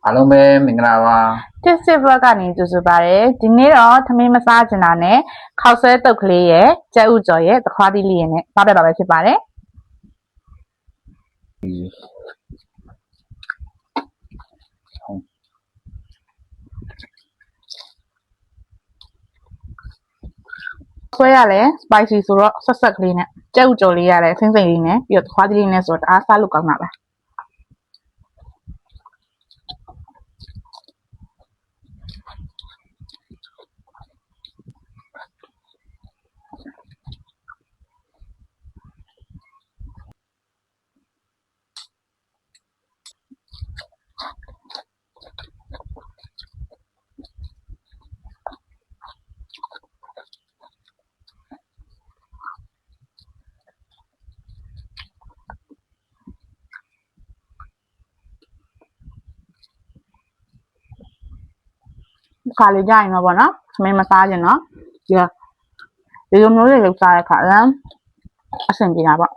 အားလုံးပဲမင်္ဂလာပါ တစ်စစ်ဘက်ကနေကြိုဆိုပါတယ်ဒီနေ့တော့သမင်းမစားချင်တာနဲ့ခောက်ဆွဲတုပ်ကလေးရဲ့ကြက်ဥကြော်ရဲ့သခွားသီးလေးရဲ့နဲ့စားပြတာပဲဖြစ်ပါတယ်ဆွဲရလဲ spicy ဆိုတော့ဆက်ဆက်ကလေးနဲ့ကြက်ဥကြော်လေးရတယ်ဆင်းစိမ်လေးနဲ့ပြီးတော့သခွားသီးလေးနဲ့ဆိုတော့အားစားလို့ကောင်းတာပါခါလေးကြရင်တော့ပေါ့နော်သမင်းမစားချင်တော့ဒီလိုမျိုးလေးလောက်စားတဲ့ခါလမ်းအဆင်ပြေတာပေါ့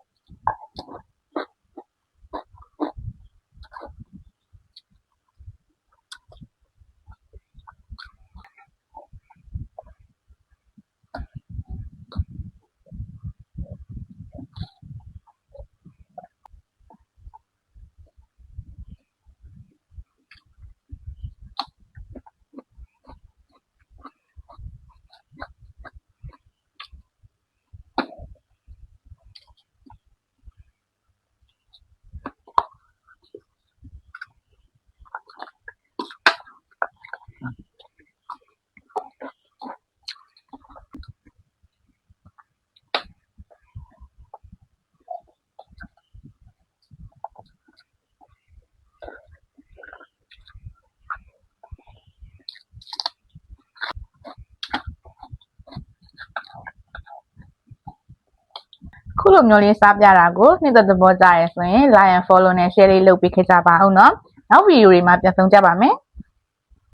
ခုလိုမျိုးလေးစားပြတာကိုနှစ်သက်သဘောကျရယ်ဆိုရင် like and follow နဲ့ share လေးလုပ်ပေးခဲ့ကြပါဦးเนาะနောက်ဗီဒီယိုတွေမှာပြန်ဆုံကြပါမယ်